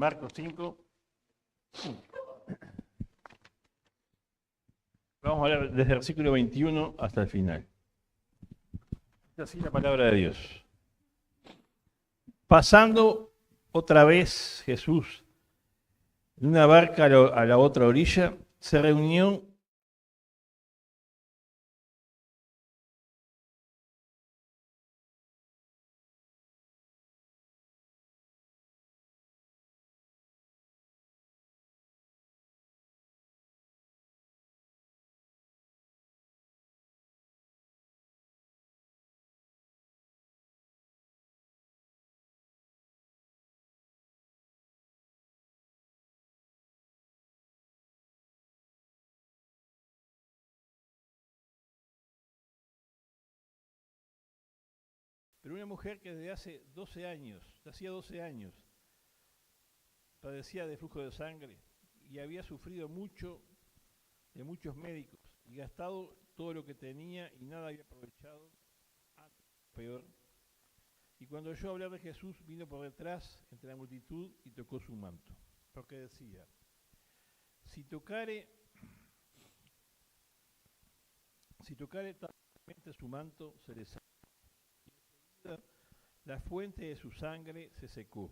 Marcos 5. Vamos a hablar desde el versículo 21 hasta el final. Es así la palabra de Dios. Pasando otra vez Jesús en una barca a la otra orilla, se reunió pero una mujer que desde hace 12 años, hacía 12 años, padecía de flujo de sangre y había sufrido mucho de muchos médicos y gastado todo lo que tenía y nada había aprovechado, peor. Y cuando oyó hablar de Jesús, vino por detrás entre la multitud y tocó su manto, porque decía, si tocare totalmente su manto, seré sano. La fuente de su sangre se secó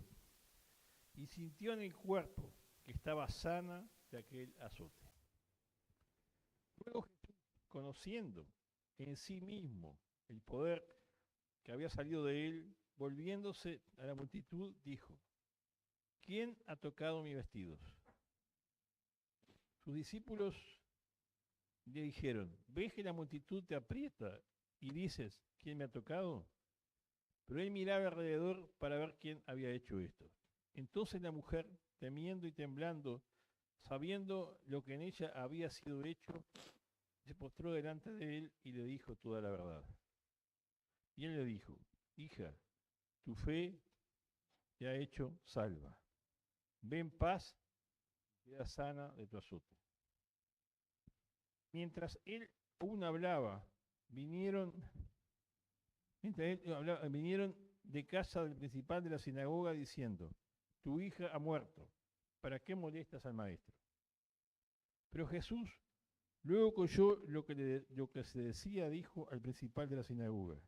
y sintió en el cuerpo que estaba sana de aquel azote. Luego Jesús, conociendo en sí mismo el poder que había salido de él, volviéndose a la multitud, dijo, ¿quién ha tocado mis vestidos? Sus discípulos le dijeron, ¿ves que la multitud te aprieta y dices, ¿quién me ha tocado? Pero él miraba alrededor para ver quién había hecho esto. Entonces la mujer, temiendo y temblando, sabiendo lo que en ella había sido hecho, se postró delante de él y le dijo toda la verdad. Y él le dijo, hija, tu fe te ha hecho salva. Ve en paz y queda sana de tu azote. Mientras él aún hablaba, vinieron de casa del principal de la sinagoga diciendo, tu hija ha muerto, ¿para qué molestas al maestro? Pero Jesús, luego que oyó lo que se decía, dijo al principal de la sinagoga,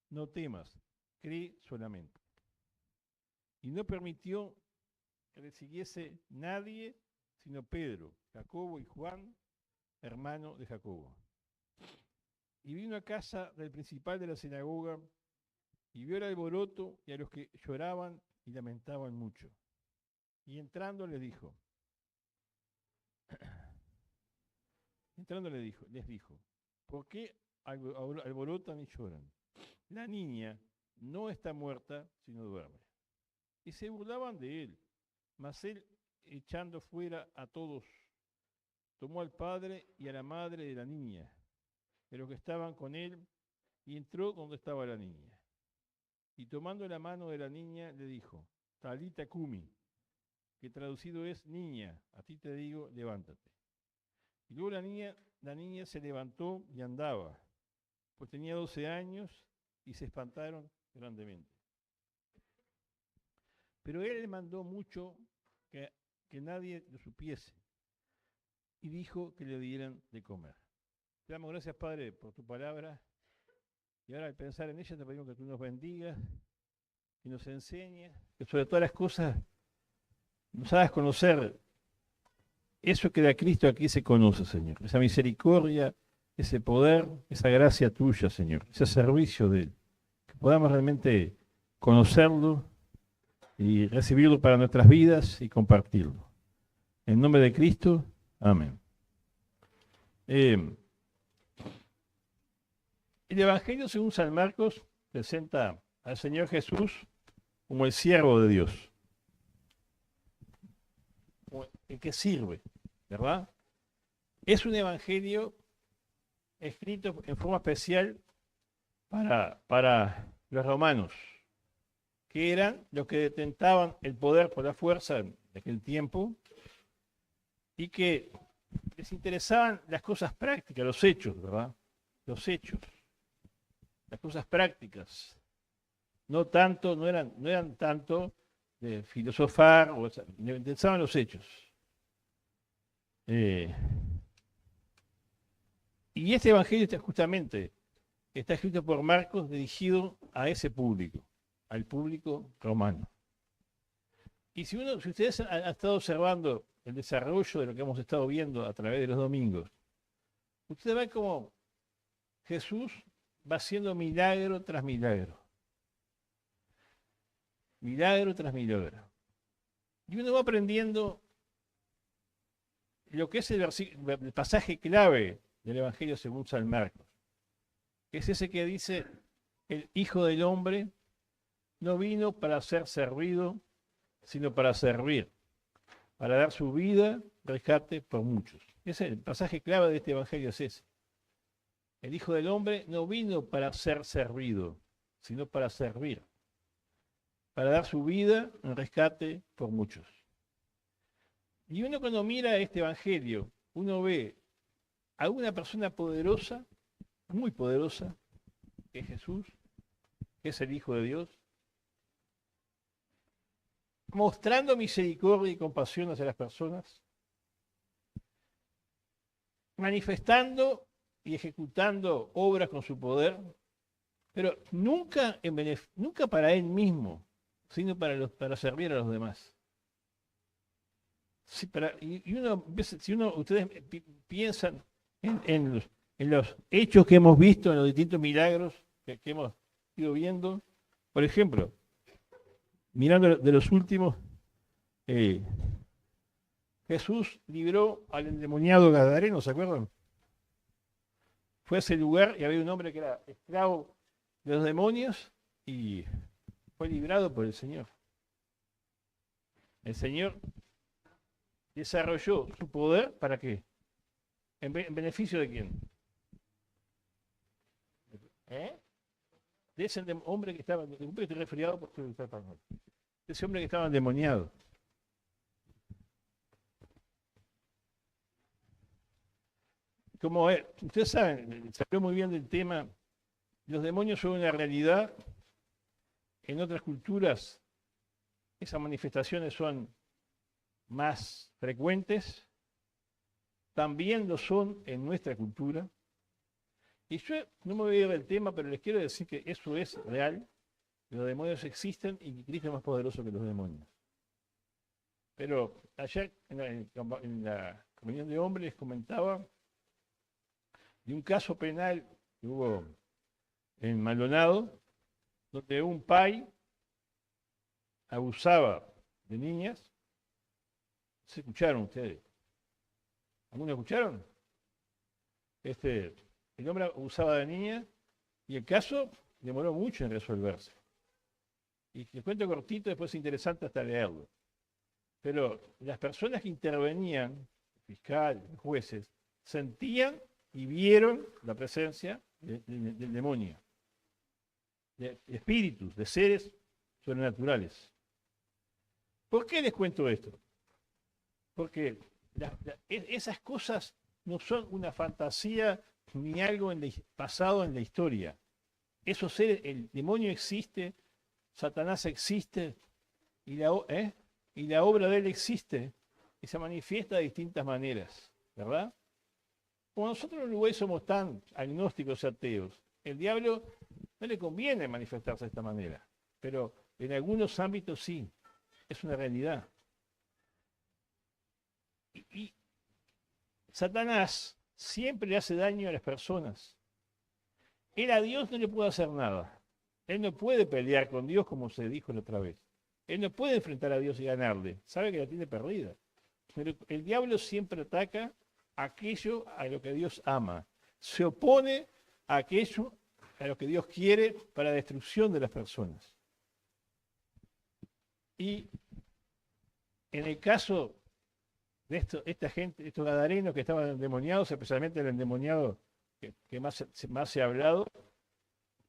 no temas, cree solamente. Y no permitió que le siguiese nadie, sino Pedro, Jacobo y Juan, hermano de Jacobo. Y vino a casa del principal de la sinagoga y vio el alboroto y a los que lloraban y lamentaban mucho. Y entrando les dijo, les dijo, ¿por qué alborotan y lloran? La niña no está muerta, sino duerme. Y se burlaban de él, mas él, echando fuera a todos, tomó al padre y a la madre de la niña, de los que estaban con él, y entró donde estaba la niña. Y tomando la mano de la niña, le dijo, Talita Kumi, que traducido es, niña, a ti te digo, levántate. Y luego la niña se levantó y andaba, pues tenía 12 años, y se espantaron grandemente. Pero él le mandó mucho que nadie lo supiese, y dijo que le dieran de comer. Te damos gracias, Padre, por tu palabra, y ahora al pensar en ella te pedimos que tú nos bendigas, que nos enseñes, que sobre todas las cosas nos hagas conocer eso que de Cristo aquí se conoce, Señor, esa misericordia, ese poder, esa gracia tuya, Señor, ese servicio de Él, que podamos realmente conocerlo y recibirlo para nuestras vidas y compartirlo. En nombre de Cristo, amén. El Evangelio según San Marcos presenta al Señor Jesús como el siervo de Dios, el que sirve, ¿verdad? Es un evangelio escrito en forma especial para los romanos, que eran los que detentaban el poder por la fuerza de aquel tiempo y que les interesaban las cosas prácticas, los hechos, ¿verdad? Los hechos, las cosas prácticas. No eran tanto de filosofar, le interesaban los hechos. Y este evangelio justamente está escrito por Marcos, dirigido a ese público, al público romano. Y si ustedes han estado observando el desarrollo de lo que hemos estado viendo a través de los domingos, ustedes ven cómo Jesús va haciendo milagro tras milagro. Milagro tras milagro. Y uno va aprendiendo lo que es el pasaje clave del Evangelio según San Marcos. Que es ese que dice, el Hijo del Hombre no vino para ser servido, sino para servir, para dar su vida, rescate por muchos. Ese es el pasaje clave de este Evangelio, es ese. El Hijo del Hombre no vino para ser servido, sino para servir, para dar su vida en rescate por muchos. Y uno cuando mira este Evangelio, uno ve a una persona poderosa, muy poderosa, que es Jesús, que es el Hijo de Dios, mostrando misericordia y compasión hacia las personas, manifestando y ejecutando obras con su poder, pero nunca para él mismo, sino para servir a los demás. Sí, ustedes piensan en los hechos que hemos visto, en los distintos milagros que hemos ido viendo, por ejemplo, mirando de los últimos, Jesús libró al endemoniado gadareno, ¿se acuerdan? Fue a ese lugar y había un hombre que era esclavo de los demonios y fue librado por el Señor. El Señor desarrolló su poder, ¿para qué? ¿En beneficio de quién? De ese hombre que estaba, estoy resfriado porque estoy español. De ese hombre que estaba endemoniado. Como ustedes saben, se habló muy bien del tema, los demonios son una realidad. En otras culturas esas manifestaciones son más frecuentes, también lo son en nuestra cultura. Y yo no me voy a ir del tema, pero les quiero decir que eso es real. Los demonios existen y Cristo es más poderoso que los demonios. Pero ayer en la comunión de hombres comentaba de un caso penal que hubo en Maldonado, donde un pai abusaba de niñas. ¿Se escucharon ustedes? ¿Algunos escucharon? El hombre abusaba de niñas y el caso demoró mucho en resolverse. Y el cuento cortito, después es interesante hasta leerlo. Pero las personas que intervenían, fiscales, jueces, sentían y vieron la presencia del demonio, de espíritus, de seres sobrenaturales. ¿Por qué les cuento esto? Porque esas cosas no son una fantasía ni algo pasado en la historia. Esos seres, el demonio existe, Satanás existe, y la obra de él existe, y se manifiesta de distintas maneras, ¿verdad? Como nosotros en Uruguay somos tan agnósticos y ateos, el diablo no le conviene manifestarse de esta manera, pero en algunos ámbitos sí, es una realidad. Y Satanás siempre le hace daño a las personas. Él a Dios no le puede hacer nada. Él no puede pelear con Dios como se dijo la otra vez. Él no puede enfrentar a Dios y ganarle. Sabe que la tiene perdida. Pero el diablo siempre ataca aquello a lo que Dios ama. Se opone a aquello a lo que Dios quiere para la destrucción de las personas. Y en el caso de esta gente, estos gadarenos que estaban endemoniados, especialmente el endemoniado que más se ha hablado,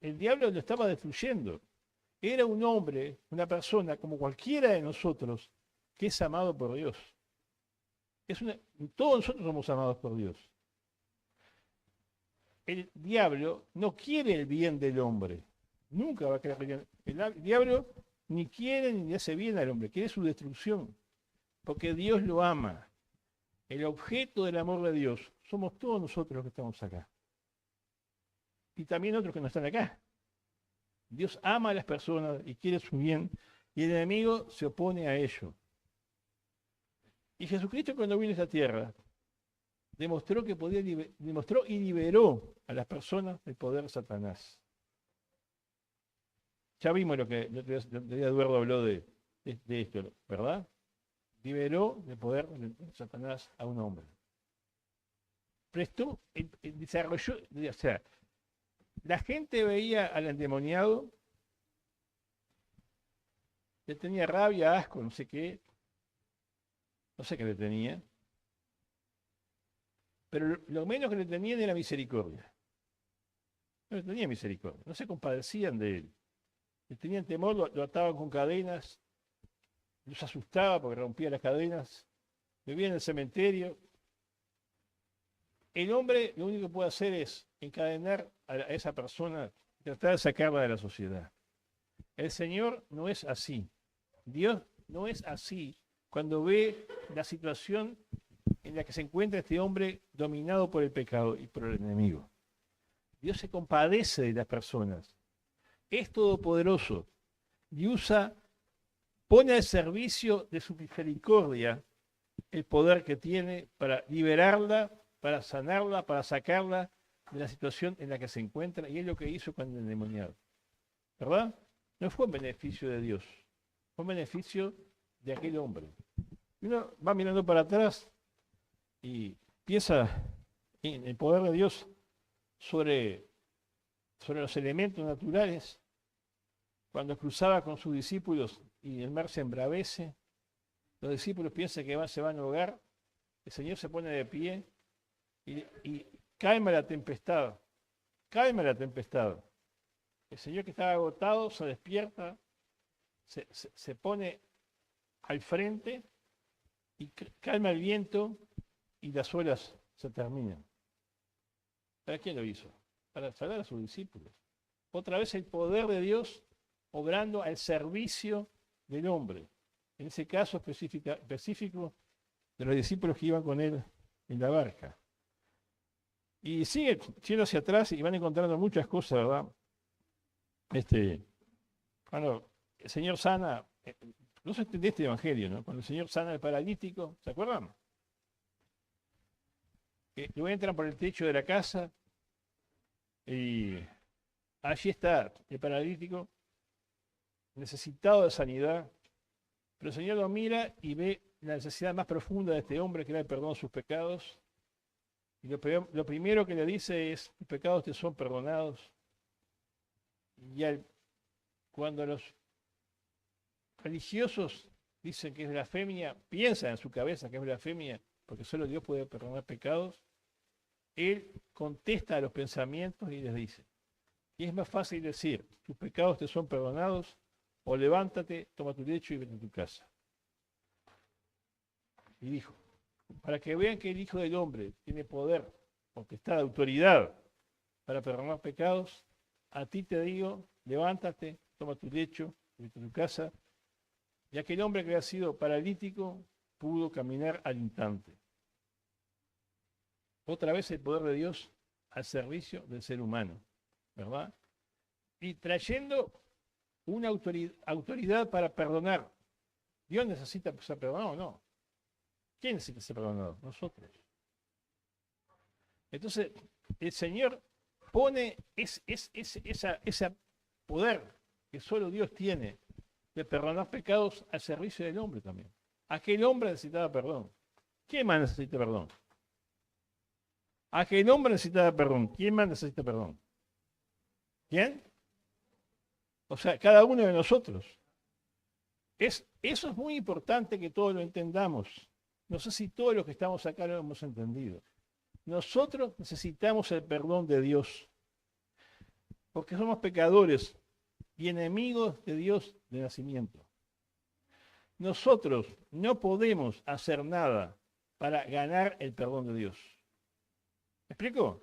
el diablo lo estaba destruyendo. Era un hombre, una persona como cualquiera de nosotros, que es amado por Dios. Todos nosotros somos amados por Dios. El diablo no quiere el bien del hombre. Nunca va a querer el bien. El diablo ni quiere ni le hace bien al hombre, quiere su destrucción, porque Dios lo ama. El objeto del amor de Dios somos todos nosotros los que estamos acá. Y también otros que no están acá. Dios ama a las personas y quiere su bien, y el enemigo se opone a ello. Y Jesucristo, cuando vino a esta tierra, demostró y liberó a las personas del poder de Satanás. Ya vimos lo que Eduardo habló de esto, ¿verdad? Liberó del poder de Satanás a un hombre. Prestó, desarrolló, o sea, la gente veía al endemoniado, le tenía rabia, asco, no sé qué le tenía, pero lo menos que le tenían era misericordia. No le tenía misericordia, no se compadecían de él. Le tenían temor, lo ataban con cadenas, los asustaba porque rompía las cadenas, vivía en el cementerio. El hombre lo único que puede hacer es encadenar a esa persona, tratar de sacarla de la sociedad. El Señor no es así. Dios no es así cuando ve la situación en la que se encuentra este hombre dominado por el pecado y por el enemigo. Dios se compadece de las personas. Es todopoderoso y pone al servicio de su misericordia el poder que tiene para liberarla, para sanarla, para sacarla de la situación en la que se encuentra, y es lo que hizo con el endemoniado. ¿Verdad? No fue en beneficio de Dios, fue en beneficio de aquel hombre. Y uno va mirando para atrás y piensa en el poder de Dios sobre los elementos naturales. Cuando cruzaba con sus discípulos y el mar se embravece, los discípulos piensan que se van a ahogar, el Señor se pone de pie y calma la tempestad, calma la tempestad. El Señor, que estaba agotado, se despierta, se pone al frente y calma el viento y las olas se terminan. ¿Para qué lo hizo? Para salvar a sus discípulos. Otra vez el poder de Dios obrando al servicio del hombre. En ese caso específico de los discípulos que iban con él en la barca. Y sigue yendo hacia atrás y van encontrando muchas cosas, ¿verdad? Cuando el Señor sana, no se entiende este evangelio, ¿no? Cuando el Señor sana al paralítico, ¿se acuerdan? Luego entran por el techo de la casa y allí está el paralítico, necesitado de sanidad, pero el Señor lo mira y ve la necesidad más profunda de este hombre, que era el perdón de sus pecados. Y lo primero que le dice es: tus pecados te son perdonados. Y cuando los religiosos dicen que es blasfemia, piensan en su cabeza que es blasfemia, porque solo Dios puede perdonar pecados, Él contesta a los pensamientos y les dice: y es más fácil decir, tus pecados te son perdonados, o levántate, toma tu lecho y vete a tu casa. Y dijo, para que vean que el Hijo del Hombre tiene poder, potestad, autoridad para perdonar pecados, a ti te digo, levántate, toma tu lecho y vete a tu casa. Y aquel hombre que había sido paralítico pudo caminar al instante. Otra vez el poder de Dios al servicio del ser humano, ¿verdad? Y trayendo una autoridad para perdonar. ¿Dios necesita ser perdonado o no? ¿Quién necesita ser perdonado? Nosotros. Entonces, el Señor pone ese poder que solo Dios tiene de perdonar pecados al servicio del hombre también. Aquel hombre necesitaba perdón. ¿Quién más necesita perdón? Aquel hombre necesitaba perdón. ¿Quién más necesita perdón? ¿Quién? O sea, cada uno de nosotros. Eso es muy importante que todos lo entendamos. No sé si todos los que estamos acá lo hemos entendido. Nosotros necesitamos el perdón de Dios, porque somos pecadores y enemigos de Dios de nacimiento. Nosotros no podemos hacer nada para ganar el perdón de Dios. ¿Me explico?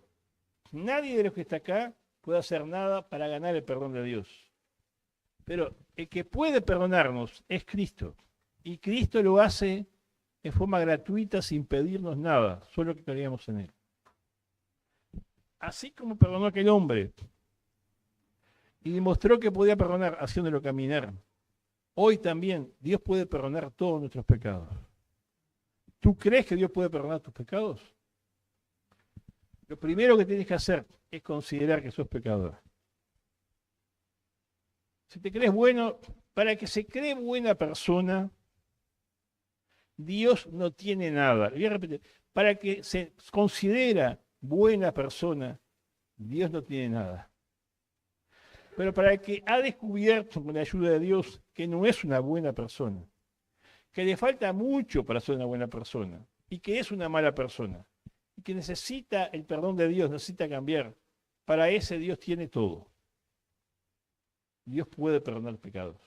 Nadie de los que está acá puede hacer nada para ganar el perdón de Dios. Pero el que puede perdonarnos es Cristo. Y Cristo lo hace en forma gratuita sin pedirnos nada, solo que creíamos en Él. Así como perdonó a aquel hombre y demostró que podía perdonar haciéndolo caminar, hoy también Dios puede perdonar todos nuestros pecados. ¿Tú crees que Dios puede perdonar tus pecados? Lo primero que tienes que hacer es considerar que sos pecador. Si te crees bueno, para que se cree buena persona, Dios no tiene nada. Lo voy a repetir. Para que se considera buena persona, Dios no tiene nada. Pero para el que ha descubierto con la ayuda de Dios que no es una buena persona, que le falta mucho para ser una buena persona y que es una mala persona y que necesita el perdón de Dios, necesita cambiar, para ese Dios tiene todo. Dios puede perdonar pecados.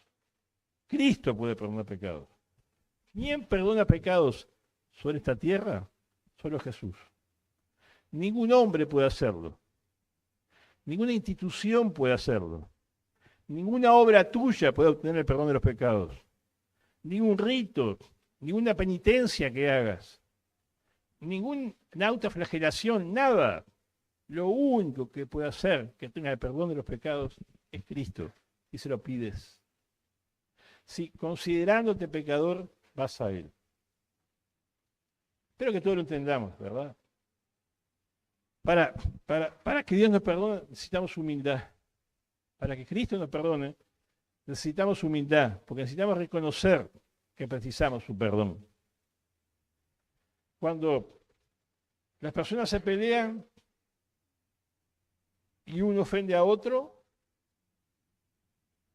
Cristo puede perdonar pecados. ¿Quién perdona pecados sobre esta tierra? Solo Jesús. Ningún hombre puede hacerlo. Ninguna institución puede hacerlo. Ninguna obra tuya puede obtener el perdón de los pecados. Ningún rito, ninguna penitencia que hagas. Ninguna autoflagelación, nada. Lo único que puede hacer que tenga el perdón de los pecados es Cristo. Y se lo pides. Si considerándote pecador, vas a Él. Espero que todos lo entendamos, ¿verdad? Para que Dios nos perdone, necesitamos humildad. Para que Cristo nos perdone, necesitamos humildad, porque necesitamos reconocer que precisamos su perdón. Cuando las personas se pelean y uno ofende a otro,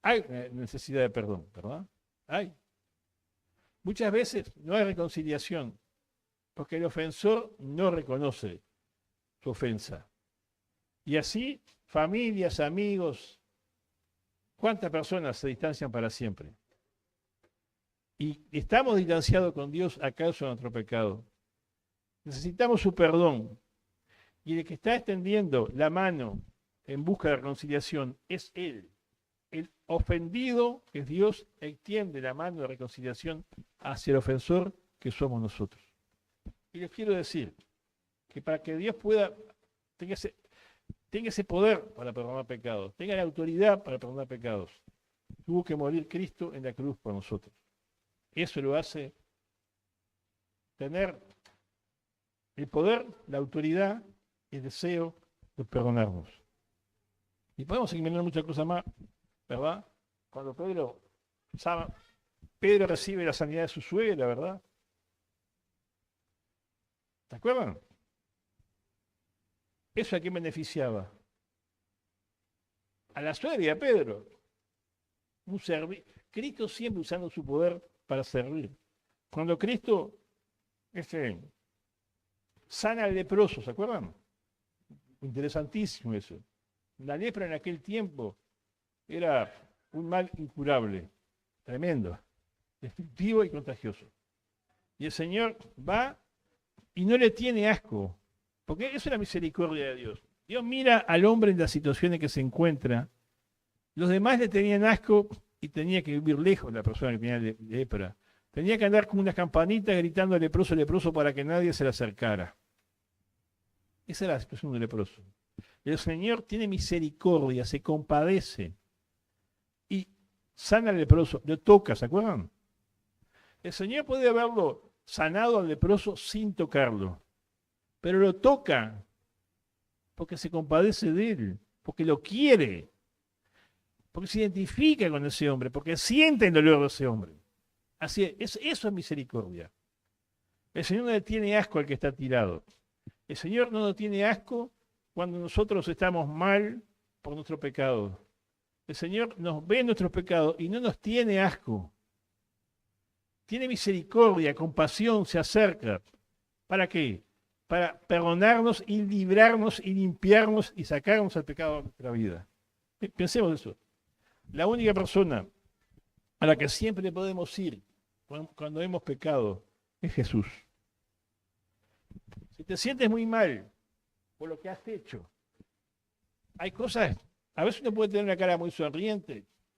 hay necesidad de perdón, ¿verdad? Hay. Muchas veces no hay reconciliación, porque el ofensor no reconoce su ofensa. Y así, familias, amigos, ¿cuántas personas se distancian para siempre? Y estamos distanciados con Dios a causa de nuestro pecado. Necesitamos su perdón. Y el que está extendiendo la mano en busca de reconciliación es Él. El ofendido, que es Dios, extiende la mano de reconciliación hacia el ofensor, que somos nosotros. Y les quiero decir que para que Dios tenga ese poder para perdonar pecados, tenga la autoridad para perdonar pecados, tuvo que morir Cristo en la cruz por nosotros. Eso lo hace tener el poder, la autoridad y el deseo de perdonarnos. Y podemos ignorar muchas cosas más, ¿verdad? Cuando Pedro recibe la sanidad de su suegra, ¿verdad? ¿Se acuerdan? ¿Eso a quién beneficiaba? A la suegra y a Pedro. Cristo siempre usando su poder para servir. Cuando Cristo sana al leproso, ¿se acuerdan? Interesantísimo eso. La lepra en aquel tiempo era un mal incurable, tremendo, destructivo y contagioso. Y el Señor va y no le tiene asco, porque eso es la misericordia de Dios. Dios mira al hombre en las situaciones que se encuentra. Los demás le tenían asco y tenía que vivir lejos de la persona que tenía lepra. Tenía que andar con unas campanitas gritando leproso, leproso para que nadie se le acercara. Esa era la situación del leproso. El Señor tiene misericordia, se compadece y sana al leproso, lo toca, ¿se acuerdan? El Señor puede haberlo sanado al leproso sin tocarlo, pero lo toca porque se compadece de él, porque lo quiere, porque se identifica con ese hombre, porque siente el dolor de ese hombre. Así es, eso es misericordia. El Señor no le tiene asco al que está tirado. El Señor no nos tiene asco cuando nosotros estamos mal por nuestro pecado. El Señor nos ve nuestros pecados y no nos tiene asco. Tiene misericordia, compasión, se acerca. ¿Para qué? Para perdonarnos y librarnos y limpiarnos y sacarnos al pecado de nuestra vida. Pensemos eso. La única persona a la que siempre podemos ir cuando hemos pecado es Jesús. Si te sientes muy mal por lo que has hecho, hay cosas, a veces uno puede tener una cara muy sonriente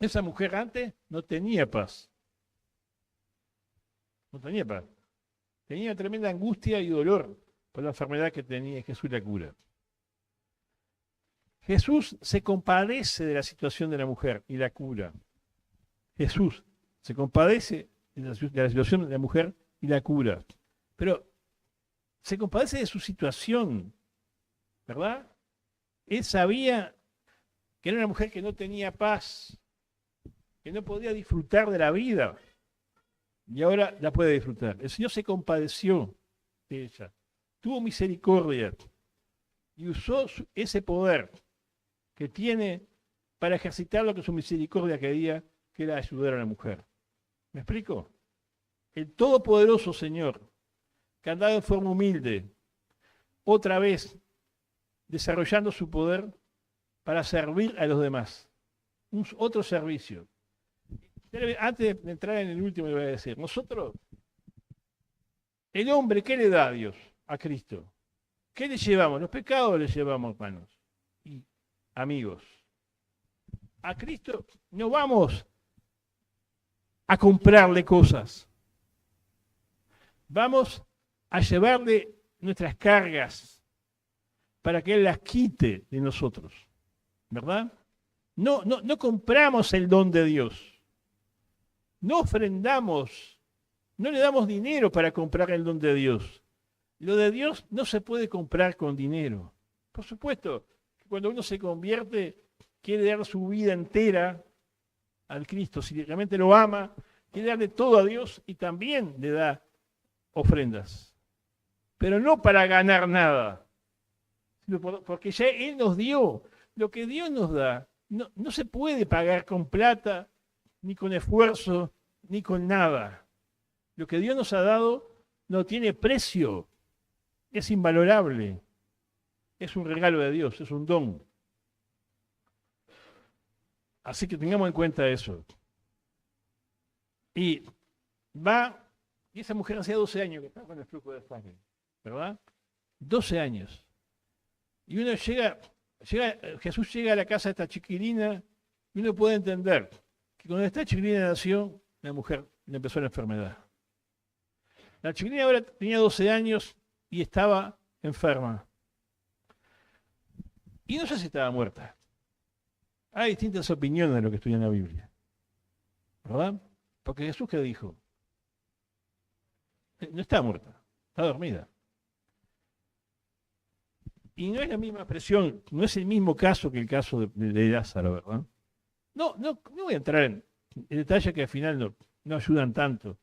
Esa mujer antes no tenía paz. No tenía paz. Tenía tremenda angustia y dolor por la enfermedad que tenía y Jesús la cura. Jesús se compadece de la situación de la mujer y la cura. Jesús se compadece de la situación de la mujer y la cura. Pero se compadece de su situación, ¿verdad? Él sabía que era una mujer que no tenía paz, que no podía disfrutar de la vida, y ahora la puede disfrutar. El Señor se compadeció de ella, tuvo misericordia y usó ese poder que tiene para ejercitar lo que su misericordia quería, que era ayudar a la mujer. ¿Me explico? El todopoderoso Señor, que andaba en forma humilde, otra vez desarrollando su poder para servir a los demás. Otro servicio. Antes de entrar en el último, le voy a decir, nosotros, el hombre, ¿qué le da a Dios? A Cristo. ¿Qué le llevamos? Los pecados le llevamos, hermanos y amigos. A Cristo no vamos a comprarle cosas. Vamos a llevarle nuestras cargas para que Él las quite de nosotros. ¿Verdad? No compramos el don de Dios. No ofrendamos, no le damos dinero para comprar el don de Dios. Lo de Dios no se puede comprar con dinero. Por supuesto, cuando uno se convierte, quiere dar su vida entera al Cristo. Si realmente lo ama, quiere darle todo a Dios y también le da ofrendas. Pero no para ganar nada, sino porque ya Él nos dio. Lo que Dios nos da no se puede pagar con plata, ni con esfuerzo, ni con nada. Lo que Dios nos ha dado no tiene precio, es invalorable. Es un regalo de Dios, es un don. Así que tengamos en cuenta eso. Y esa mujer hacía 12 años que estaba con el flujo de sangre, ¿verdad? 12 años. Y uno Jesús llega a la casa de esta chiquilina y uno puede entender que cuando esta chiquilina nació, la mujer le empezó la enfermedad. La chiquilina ahora tenía 12 años y estaba enferma. Y no sé si estaba muerta. Hay distintas opiniones de lo que estudia en la Biblia, ¿verdad? Porque Jesús, ¿qué dijo? No está muerta, está dormida. Y no es la misma expresión, no es el mismo caso que el caso de Lázaro, ¿verdad? No voy a entrar en detalles que al final no ayudan tanto,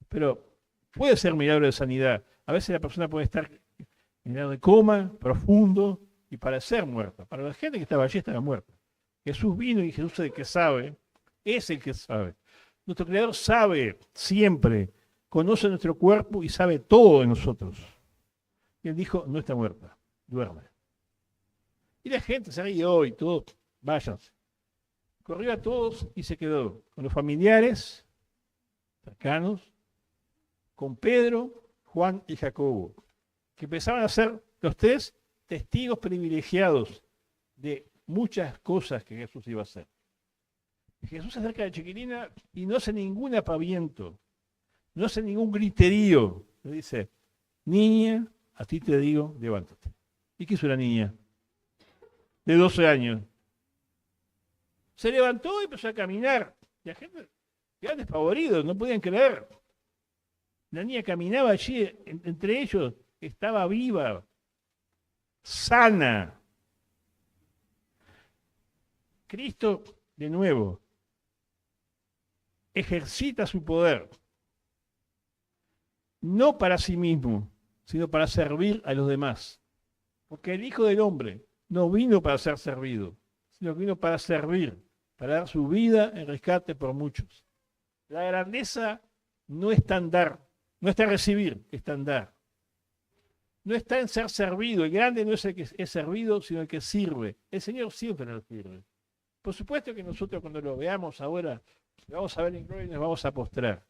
pero puede ser milagro de sanidad. A veces la persona puede estar en estado de coma profundo y parecer muerta. Para la gente que estaba allí estaba muerta. Jesús vino y Jesús es el que sabe, es el que sabe. Nuestro Creador sabe siempre, conoce nuestro cuerpo y sabe todo de nosotros. Y Él dijo, no está muerta, duerme. Y la gente se rió y todo, váyanse. Corrió a todos y se quedó con los familiares cercanos, con Pedro, Juan y Jacobo, que empezaban a ser los tres testigos privilegiados de muchas cosas que Jesús iba a hacer. Jesús se acerca a la chiquilina y no hace ningún apaviento, no hace ningún griterío. Le dice, niña, a ti te digo, levántate. ¿Y qué hizo la niña? De 12 años. Se levantó y empezó a caminar. Y la gente quedaba despavoridos, no podían creer. La niña caminaba allí, entre ellos, estaba viva, sana. Cristo, de nuevo, ejercita su poder, no para sí mismo, sino para servir a los demás. Porque el Hijo del Hombre no vino para ser servido, sino que vino para servir, para dar su vida en rescate por muchos. La grandeza no está en dar, no está en recibir, está en dar. No está en ser servido. El grande no es el que es servido, sino el que sirve. El Señor siempre nos sirve. Por supuesto que nosotros cuando lo veamos ahora, lo vamos a ver en gloria y nos vamos a postrar.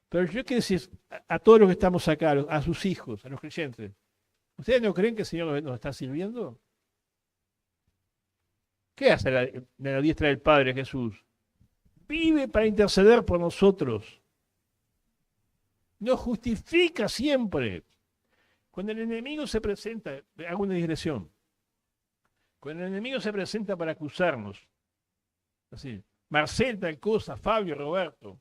Pero yo quiero decir a todos los que estamos acá, a sus hijos, a los creyentes, ¿ustedes no creen que el Señor nos está sirviendo? ¿Qué hace de la diestra del Padre Jesús? vive para interceder por nosotros. Nos justifica siempre. Cuando el enemigo se presenta, hago una digresión. Cuando el enemigo se presenta para acusarnos, así, Marcel tal cosa, Fabio, Roberto,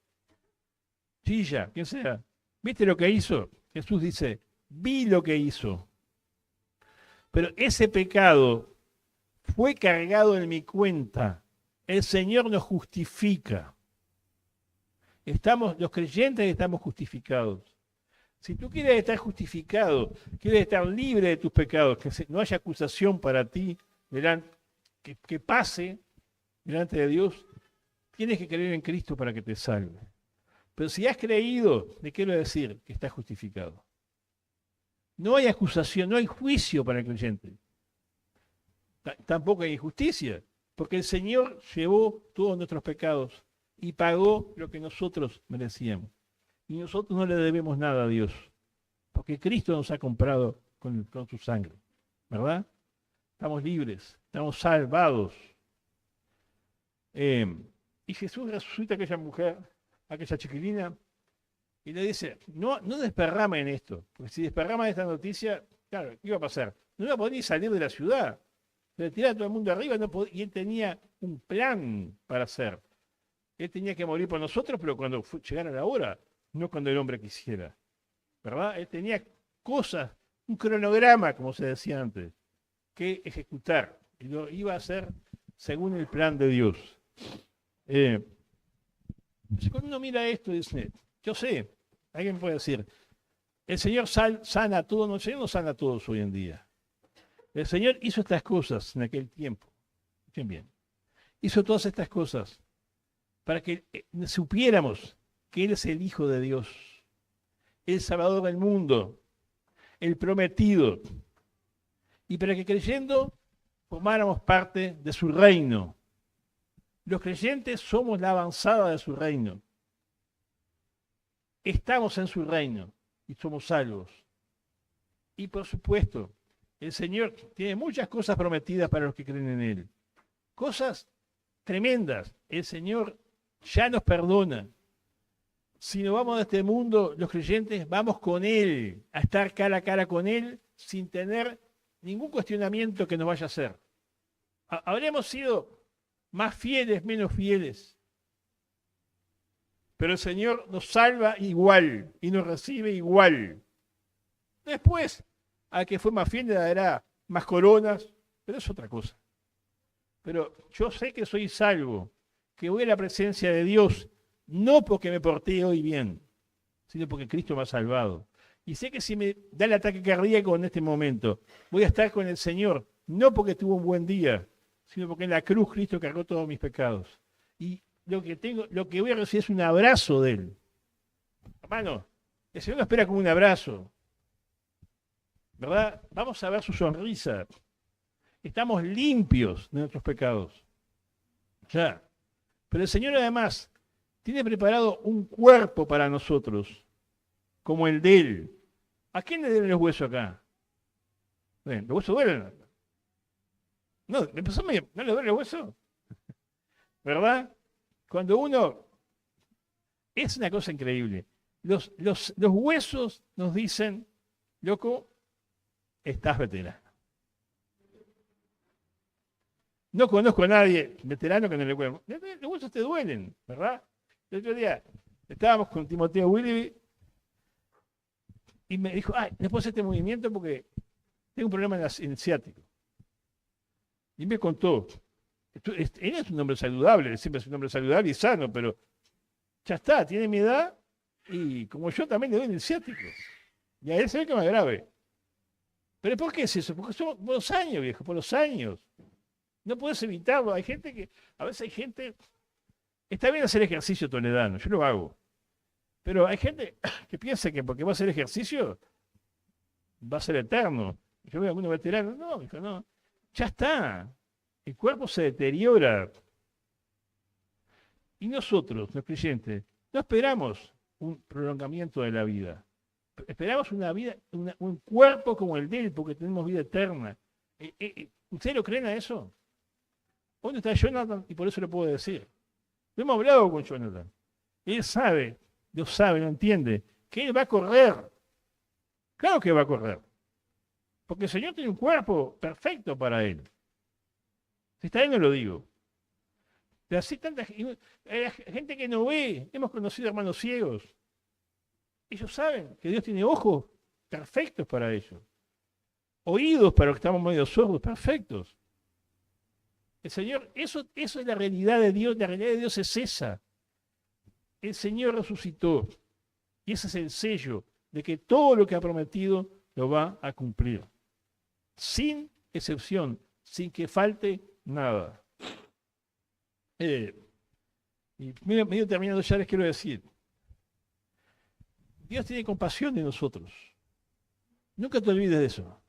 Chilla, quien sea, ¿viste lo que hizo? Jesús dice, vi lo que hizo. Pero ese pecado fue cargado en mi cuenta. El Señor nos justifica. Los creyentes estamos justificados. Si tú quieres estar justificado, quieres estar libre de tus pecados, que no haya acusación para ti, que pase delante de Dios, tienes que creer en Cristo para que te salve. Pero si has creído, ¿de qué quiero decir? Que estás justificado. No hay acusación, no hay juicio para el creyente. Tampoco hay injusticia, porque el Señor llevó todos nuestros pecados y pagó lo que nosotros merecíamos. Y nosotros no le debemos nada a Dios, porque Cristo nos ha comprado con su sangre, ¿verdad? Estamos libres, estamos salvados. Y Jesús resucita a aquella mujer, a aquella chiquilina, y le dice, no desparramen esto, porque si desparraman esta noticia, claro, ¿qué iba a pasar? No iba a poder ni salir de la ciudad. Se le tiraba a todo el mundo arriba y él tenía un plan para hacer. Él tenía que morir por nosotros, pero cuando llegara la hora, no cuando el hombre quisiera. ¿Verdad? Él tenía cosas, un cronograma, como se decía antes, que ejecutar. Y lo iba a hacer según el plan de Dios. Cuando uno mira esto, dice, yo sé, alguien puede decir, el Señor sana a todos, no, el Señor no sana a todos hoy en día. El Señor hizo estas cosas en aquel tiempo. Escuchen bien. Hizo todas estas cosas para que supiéramos que Él es el Hijo de Dios, el Salvador del mundo, el prometido, y para que creyendo formáramos parte de su reino. Los creyentes somos la avanzada de su reino. Estamos en su reino y somos salvos. Y por supuesto, el Señor tiene muchas cosas prometidas para los que creen en Él. Cosas tremendas. El Señor ya nos perdona. Si nos vamos de este mundo, los creyentes vamos con Él, a estar cara a cara con Él, sin tener ningún cuestionamiento que nos vaya a hacer. Habremos sido más fieles, menos fieles. Pero el Señor nos salva igual y nos recibe igual. Después, al que fue más fiel le dará más coronas, pero es otra cosa. Pero yo sé que soy salvo, que voy a la presencia de Dios, no porque me porté hoy bien, sino porque Cristo me ha salvado. Y sé que si me da el ataque cardíaco en este momento, voy a estar con el Señor, no porque tuvo un buen día, sino porque en la cruz Cristo cargó todos mis pecados. Y lo que voy a recibir es un abrazo de Él. Hermano, el Señor nos espera con un abrazo. ¿Verdad? Vamos a ver su sonrisa. Estamos limpios de nuestros pecados. Ya. Pero el Señor además tiene preparado un cuerpo para nosotros, como el de Él. ¿A quién le duelen los huesos acá? ¿Los huesos duelen? No, ¿no le duele el hueso? ¿Verdad? Cuando uno... Es una cosa increíble. Los huesos nos dicen, loco, estás veterano. No conozco a nadie veterano que no le duele. Los huesos te duelen, ¿verdad? El otro día estábamos con Timoteo Willoughby y me dijo, no puedo hacer este movimiento porque tengo un problema en el ciático. Y me contó, él es un hombre saludable, siempre es un hombre saludable y sano, pero ya está, tiene mi edad y como yo también le doy en el ciático. Y a él se ve que es más grave. ¿Pero por qué es eso? Porque son por los años, viejo, por los años. No puedes evitarlo. A veces hay gente, está bien hacer ejercicio toledano, yo lo hago. Pero hay gente que piensa que porque va a hacer ejercicio, va a ser eterno. Yo veo a algunos veteranos, no, hijo, no. Ya está. El cuerpo se deteriora. Y nosotros, los creyentes, no esperamos un prolongamiento de la vida. Esperamos una vida, un cuerpo como el de Él, porque tenemos vida eterna. ¿Ustedes lo creen a eso? Hoy no está Jonathan y por eso lo puedo decir. Lo hemos hablado con Jonathan. Él sabe, Dios sabe, lo entiende, que él va a correr. Claro que va a correr. Porque el Señor tiene un cuerpo perfecto para él. Si está él, no lo digo. Pero así tanta gente que no ve, hemos conocido hermanos ciegos. Ellos saben que Dios tiene ojos perfectos para ellos. Oídos para los que estamos medio sordos, perfectos. El Señor, eso es la realidad de Dios, la realidad de Dios es esa. El Señor resucitó. Y ese es el sello de que todo lo que ha prometido lo va a cumplir. Sin excepción, sin que falte nada. Y medio terminando ya les quiero decir. Dios tiene compasión de nosotros. Nunca te olvides de eso.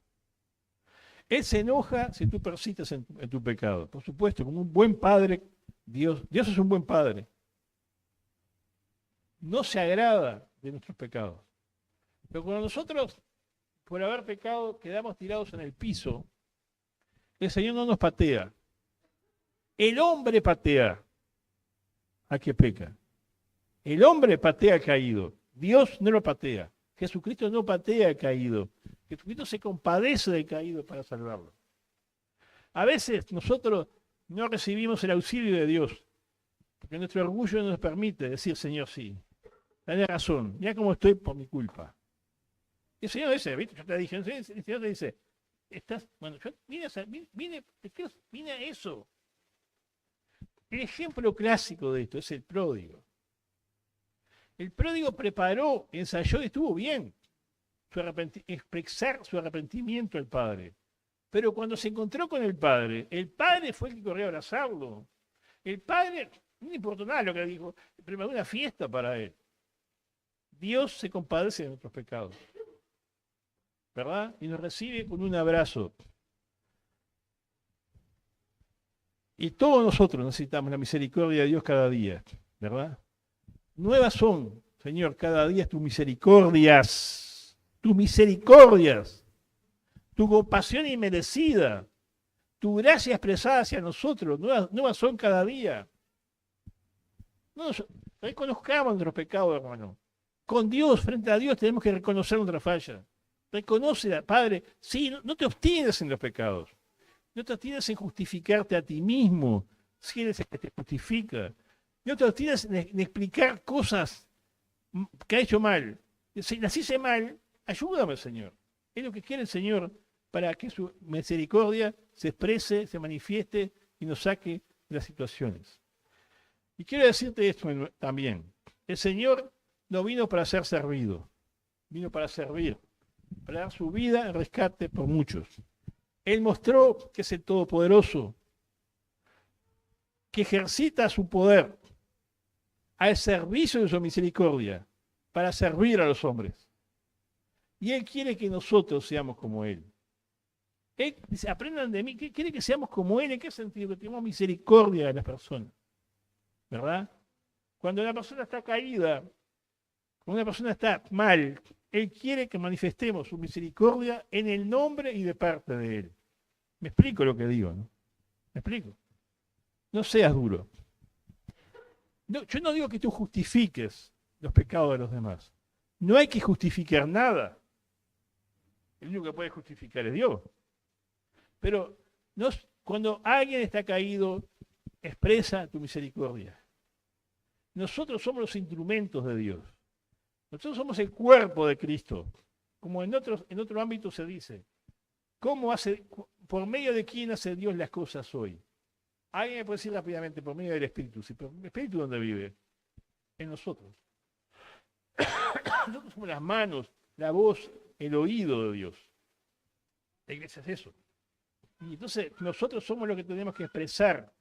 Él se enoja si tú persistes en tu pecado. Por supuesto, como un buen padre, Dios es un buen padre. No se agrada de nuestros pecados. Pero cuando nosotros, por haber pecado, quedamos tirados en el piso, el Señor no nos patea. El hombre patea al que peca. El hombre patea al caído. Dios no lo patea. Jesucristo no patea al caído. Jesucristo se compadece del caído para salvarlo. A veces nosotros no recibimos el auxilio de Dios, porque nuestro orgullo no nos permite decir, Señor, sí, tenés razón, mira cómo estoy por mi culpa. Y el Señor dice, ¿viste? Yo te dije, el Señor te dice, bueno, yo vine a eso. El ejemplo clásico de esto es el pródigo. El pródigo preparó, ensayó y estuvo bien expresar su arrepentimiento al Padre. Pero cuando se encontró con el Padre fue el que corrió a abrazarlo. El Padre, no le importó nada lo que dijo, preparó una fiesta para él. Dios se compadece de nuestros pecados, ¿verdad? Y nos recibe con un abrazo. Y todos nosotros necesitamos la misericordia de Dios cada día, ¿verdad? Nuevas son, Señor, cada día tus misericordias, tu compasión inmerecida, tu gracia expresada hacia nosotros, nuevas son cada día. No reconozcamos nuestros pecados, hermano. Con Dios, frente a Dios, tenemos que reconocer nuestra falla. Reconoce, Padre, sí, no te obstines en los pecados. No te obstines en justificarte a ti mismo, si eres el que te justifica. No te obstines en explicar cosas que ha hecho mal. Si las hice mal, ayúdame, Señor. Es lo que quiere el Señor para que su misericordia se exprese, se manifieste y nos saque de las situaciones. Y quiero decirte esto también. El Señor no vino para ser servido, vino para servir, para dar su vida en rescate por muchos. Él mostró que es el Todopoderoso, que ejercita su poder al servicio de su misericordia para servir a los hombres. Y Él quiere que nosotros seamos como Él. Él dice, aprendan de mí, quiere que seamos como Él. ¿En qué sentido? Que tenemos misericordia de las personas, ¿verdad? Cuando una persona está caída, cuando una persona está mal, Él quiere que manifestemos su misericordia en el nombre y de parte de Él. Me explico lo que digo, ¿no? Me explico. No seas duro. No, yo no digo que tú justifiques los pecados de los demás. No hay que justificar nada. El único que puede justificar es Dios. Pero cuando alguien está caído, expresa tu misericordia. Nosotros somos los instrumentos de Dios. Nosotros somos el cuerpo de Cristo. Como en otro ámbito se dice. ¿Por medio de quién hace Dios las cosas hoy? Alguien me puede decir rápidamente, por medio del Espíritu. ¿Sí? ¿Pero el Espíritu dónde vive? En nosotros. Nosotros somos las manos, la voz, el oído de Dios. La iglesia es eso. Y entonces nosotros somos los que tenemos que expresar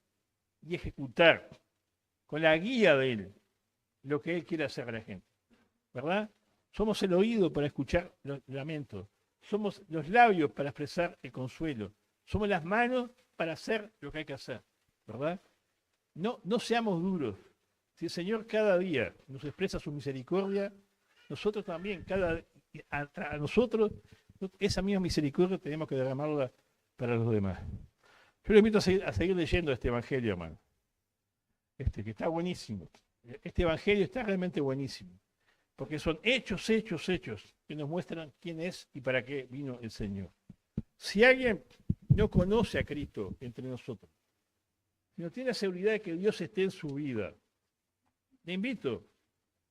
y ejecutar con la guía de Él lo que Él quiere hacer a la gente. ¿Verdad? Somos el oído para escuchar los lamentos. Somos los labios para expresar el consuelo. Somos las manos para hacer lo que hay que hacer. ¿Verdad? No seamos duros. Si el Señor cada día nos expresa su misericordia, nosotros también, a nosotros, esa misma misericordia tenemos que derramarla para los demás. Yo les invito a seguir leyendo este Evangelio, hermano. que está buenísimo. Este evangelio está realmente buenísimo, porque son hechos que nos muestran quién es y para qué vino el Señor. Si alguien no conoce a Cristo entre nosotros, si no tiene la seguridad de que Dios esté en su vida, le invito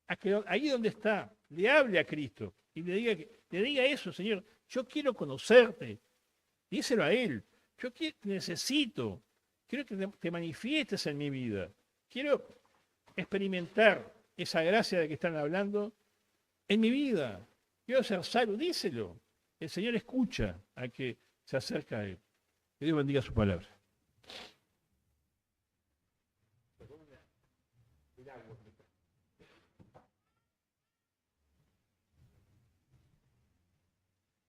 a que ahí donde está, le hable a Cristo y le diga eso, Señor, yo quiero conocerte. Díselo a Él. Yo te necesito. Quiero que te manifiestes en mi vida. Quiero experimentar esa gracia de que están hablando en mi vida. Quiero ser salvo. Díselo. El Señor escucha al que se acerca a Él. Que Dios bendiga su palabra.